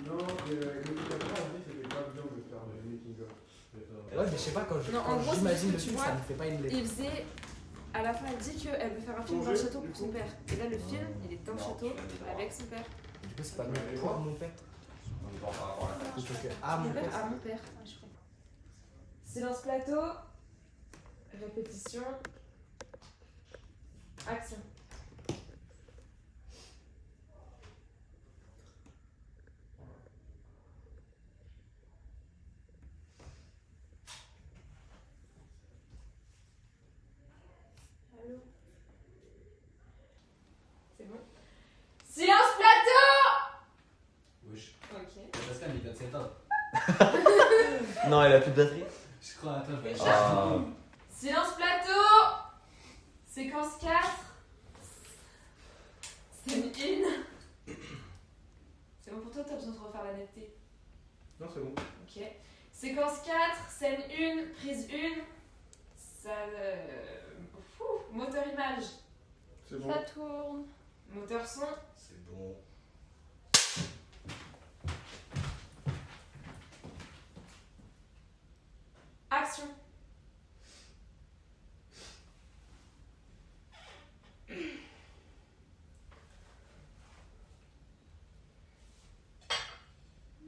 Non, le photographe a dit que c'était pas bien de faire des making-of. Ouais, mais je sais pas, quand Non, en gros, j'imagine c'est le juste que tu film, vois, ça me fait pas une lettre. Il faisait. À la fin, elle dit qu'elle veut faire un film dans le château pour son père. Et là, le film, il est dans le château avec son père. Du coup, c'est pas mieux pour mon père. Plutôt que à mon père. À mon père. Silence plateau. Répétition. Action. Allô? C'est bon? Silence plateau! Wesh. Ok. Pascal, il vient de s'éteindre. Non, elle a plus de batterie. Je crois, attends, je vais Ah. Silence plateau! Séquence 4. Scène 1. C'est bon pour toi, t'as besoin de refaire la netteté. Non, c'est bon. Ok. Séquence 4, scène 1, prise 1. Ça. Moteur image. C'est bon. Ça tourne. Moteur son. C'est bon. Action.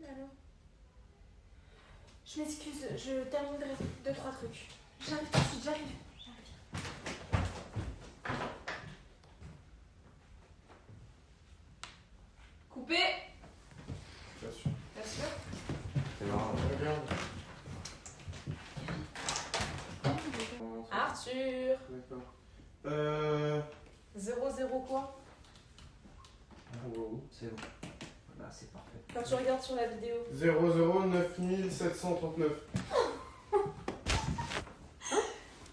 Alors. Je m'excuse, je terminerai 2-3 trucs. J'arrive tout de suite, j'arrive. Coupé. Bien sûr. Bien sûr. C'est marrant. Regarde. Arthur. D'accord. 0-0 quoi? C'est bon. Voilà, c'est parfait. Quand tu regardes sur la vidéo. 00 9739.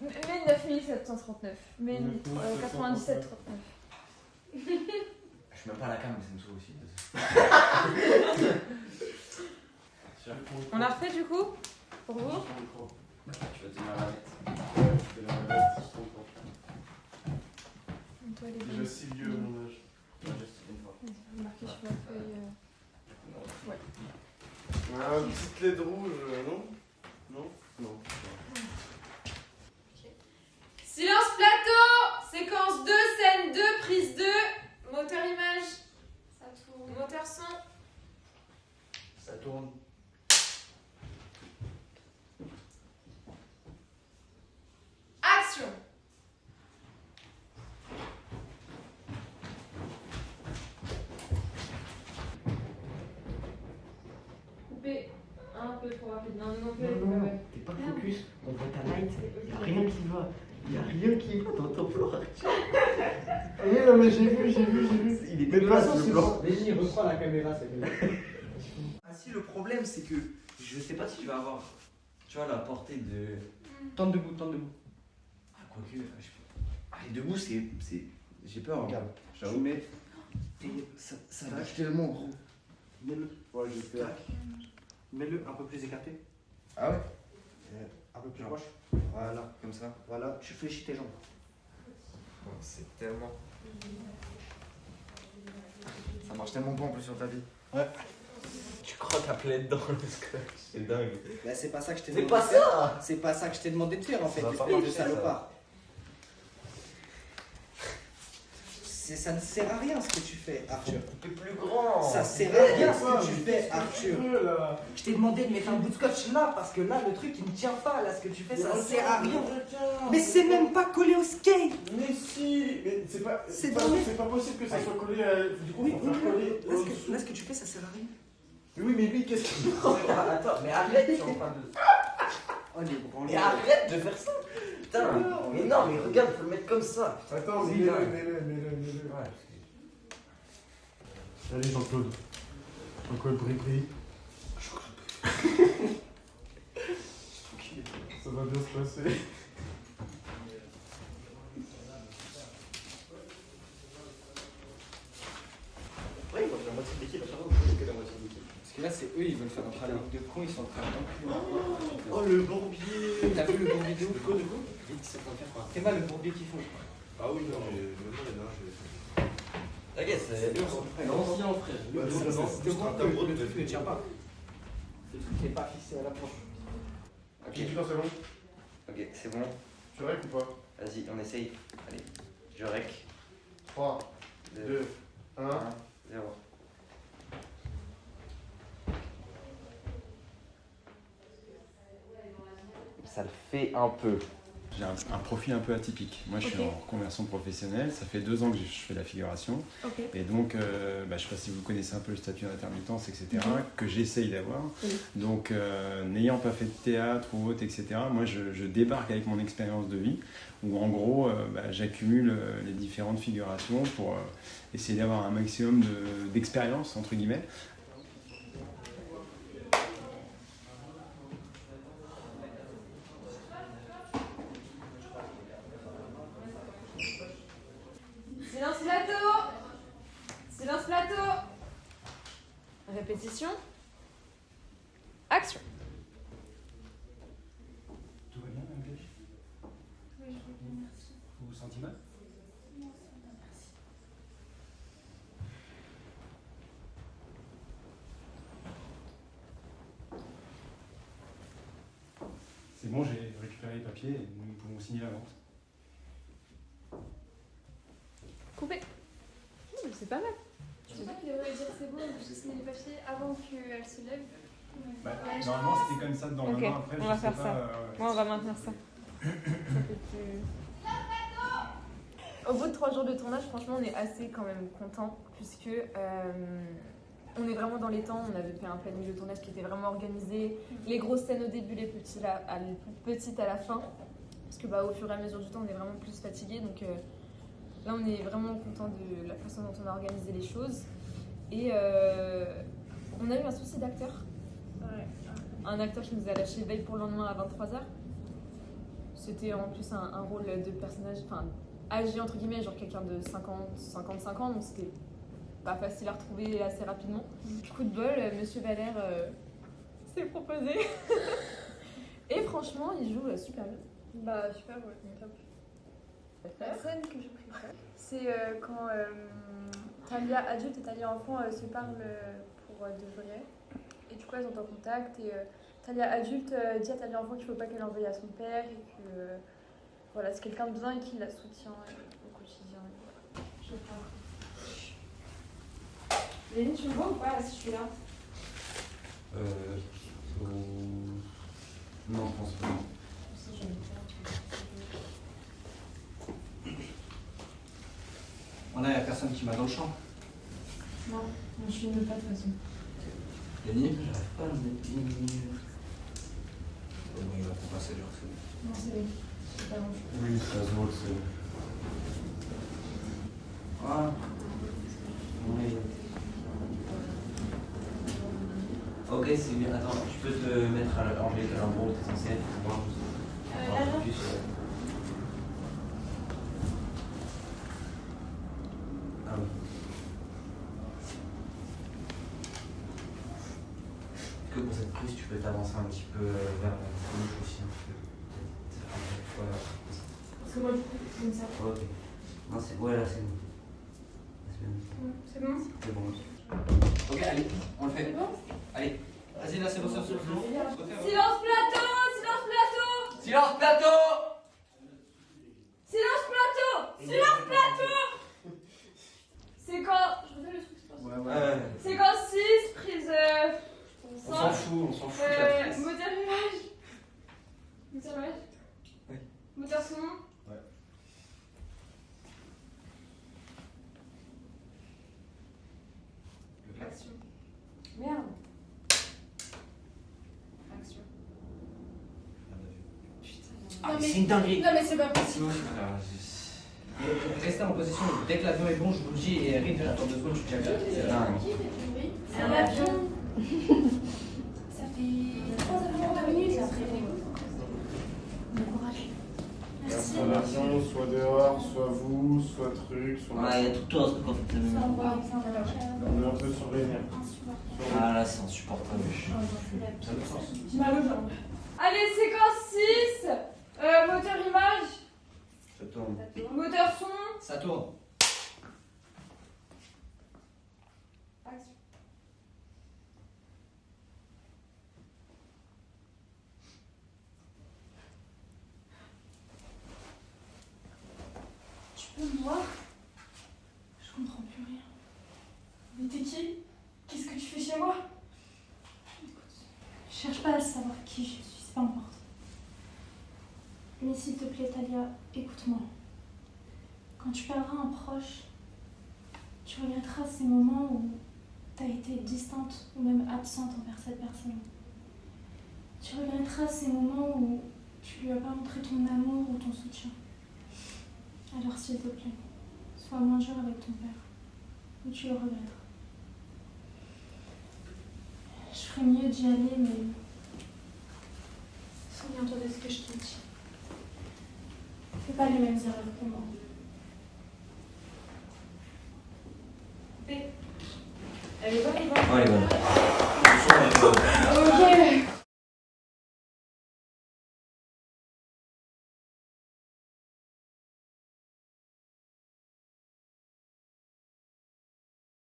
Mais 9739. Mais 97 39. Je suis même pas à la cam, mais ça me saoule aussi. On l'a refait du coup? Pour vous? Tu vas tenir la lettre. C'est la lettre, je comprends. Toi, les Déjà si vieux à mon âge. Non, juste une fois. marqué sur la feuille. Ah, une petite LED rouge, non? Non? Non. Silence plateau! Séquence 2, scène 2, prise 2. Moteur image. Ça tourne. Moteur son. Ça tourne. Action! Coupé. Un peu trop rapide. Non, non, non. T'es pas focus, on voit ta light, y'a rien qui va. Y'a rien qui va dans ton floor Arthur. Oui, non, mais j'ai vu. Il est Mais de toute façon, dégueulasse c'est le plan. bon. Vas-y, reprends la caméra, c'est mieux. Ah si, le problème c'est que je sais pas si tu vas avoir, tu vois, la portée de... Tente debout, tente debout. Ah, quoique, je sais pas. Ah, et debout c'est... J'ai peur, regarde. J'avoue, mais... Ça bouge tellement gros. Mets-le. Ouais, j'ai fait. Tac. Mets-le un peu plus écarté. Ah ouais? Un peu plus proche. Voilà, comme ça. Voilà, tu fléchis tes jambes. C'est tellement... Ça marche tellement bon en plus sur ta vie. Ouais. Tu crois ta plaie dans le scotch, c'est dingue. Bah, c'est pas ça que je t'ai C'est demandé pas de faire. ça. C'est pas ça que je t'ai demandé de faire en fait, Ça va pas espèce de marcher, ça. salopard. Ça ne sert à rien ce que tu fais, Arthur. T'es plus grand. Ça sert à rien ce que tu fais, Arthur. Là. Je t'ai demandé de mettre un bout de scotch là parce que là le truc il ne tient pas. Là ce que tu fais ça sert à rien. Mais c'est même pas collé au skate. Mais si! Mais c'est pas. C'est pas, dans les- c'est pas possible que ça soit collé à. Du coup, Oui, faut oui, faire coller. Là ce que tu fais ça sert à rien. Mais oui, mais lui, qu'est-ce qu'il. Attends, mais arrête, tu es en train de... Oh les branlés. Mais arrête de faire ça. Putain, mais non, mais regarde, faut le mettre comme ça. Attends, C'est mets-le. dingue. Allez, Jean-Claude. Jean-Claude Bri-Bri. Ça va bien se passer. Ouais, il va faire la moitié de l'équipe, à chaque fois, que la moitié de l'équipe. Parce que là, c'est eux, ils veulent faire un travail de con, ils sont en train d'enculer. Oh, le bourbier. T'as vu le bourbier de ouf? De quoi? Vite, c'est pas faire quoi. T'es mal le bourbier qu'ils font. Ah oui, non, mais maintenant, il y en a un, je vais. T'inquiète, c'est L'ancien frère. Bah, c'est Non, juste c'est un bon que tableau le de truc ne tient pas. Le truc n'est pas fixé à la planche. Ok, Qui dit quand c'est bon? ok, c'est bon. Tu règles ou pas? Vas-y, on essaye. Allez, je rec. 3, 2, 1. 1, 0. Ça le fait un peu. J'ai un profil un peu atypique. Moi, je suis en reconversion professionnelle. Ça fait 2 ans que je fais de la figuration. Ok. Et donc, je ne sais pas si vous connaissez un peu le statut d'intermittence, etc., que j'essaye d'avoir. Oui. Donc, n'ayant pas fait de théâtre ou autre, etc., moi, je débarque avec mon expérience de vie, où en gros, j'accumule les différentes figurations pour essayer d'avoir un maximum d'expérience, entre guillemets. Silence plateau. Silence plateau. Répétition. Action. Tout va bien, Mme Gage? Oui, je vais bien, merci. Vous vous sentez mal? Non, ça va, merci. C'est bon, j'ai récupéré les papiers et nous pouvons signer la vente. Coupé. C'est pas mal. Je crois qu'il devrait dire c'est bon, on peut signer les papiers avant qu'elle se lève. Bah, Ouais, normalement, c'était comme ça dans Ok, la main. Après, on je va sais faire pas, ça. ouais. Moi, on va maintenir ça. Au bout de 3 jours de tournage, franchement, on est assez quand même content puisque on est vraiment dans les temps. On avait fait un planning de tournage qui était vraiment organisé. Les grosses scènes au début, les petites à la fin. Parce que au fur et à mesure du temps, on est vraiment plus fatigué. Donc là, on est vraiment content de la façon dont on a organisé les choses. Et on a eu un souci d'acteur. Un acteur qui nous a lâché veille pour le lendemain à 23h. C'était en plus un rôle de personnage âgé entre guillemets, genre quelqu'un de 50-55 ans, donc c'était pas facile à retrouver assez rapidement. Coup de bol, Monsieur Valère s'est proposé. Et franchement, il joue super bien. Bah, super, ouais, top. La scène que je préfère, c'est quand Talia adulte et Talia enfant se parlent pour de vrai. Et du coup, elles ont en contact. Et Talia adulte dit à Talia enfant qu'il ne faut pas qu'elle envoie à son père et que voilà, c'est quelqu'un de bien et qui la soutient au quotidien. Voilà. Je crois. Léline, tu me vois ou pas si je suis là? Non, je pense pas. On a la personne qui m'a dans le champ. Non, je filme pas de toute façon. Yannick, j'arrive pas à me mettre une. Bon, il va pas passer, genre, c'est bon. Non, c'est lui. C'est pas grand chose. Oui, ça se voit que c'est. Ah. Oui. Ok, c'est bien. Attends, tu peux te mettre à l'enlever le calembour où t'es censé être pour voir Là, là. plus. Ah oui. Est-ce que pour cette prise, tu peux t'avancer un petit peu vers la gauche aussi un petit peu? Peut-être. Voilà. Parce que moi, du coup, c'est comme ça. Ok. Non, c'est. Ouais, là, c'est bon. Là, c'est bien. C'est bon? C'est bon. Ok, allez, on le fait. C'est bon? Allez, vas-y, là, c'est bon, c'est bon. Silence plateau! Silence plateau! Silence plateau! Silence plateau! Silence plateau! C'est quand. Je refais le truc, c'est pas ça. Ouais. C'est quand 6, prise. On s'en fout de la presse. Moteur image. Moteur image. Oui. Moteur son. Action. Merde. Action. Ah, Non, mais- c'est une dinguerie! Non mais c'est pas possible. Restez en position. Dès que l'avion est bon, je vous le dis. Et Ride, j'attends 2 secondes, je suis déjà là. C'est dingue. C'est un avion. Ça fait 3 avions en 2 minutes après. Bon courage. Merci. Soit l'avion, soit dehors, soit vous, soit truc, soit. Ouais, il y a tout un truc en fait. Ça envoie avec ça, on va On est un peu surveillés. Ah là, c'est insupportable. J'ai mal aux jambes. Allez, séquence 6. Moteur image. Ça tourne. Moteur son. Ça tourne. Moi? Je comprends plus rien. Mais t'es qui? Qu'est-ce que tu fais chez moi? Écoute, je cherche pas à savoir qui je suis, c'est pas important. Mais s'il te plaît, Talia, écoute-moi. Quand tu perdras un proche, tu regretteras ces moments où t'as été distante ou même absente envers cette personne. Tu regretteras ces moments où tu lui as pas montré ton amour ou ton soutien. Alors s'il te plaît, sois moins dur avec ton père, ou tu le regretteras. Je ferais mieux d'y aller, mais souviens-toi de ce que je te dis. Fais pas les mêmes erreurs que moi. Elle est bonne, Ouais, elle est bonne.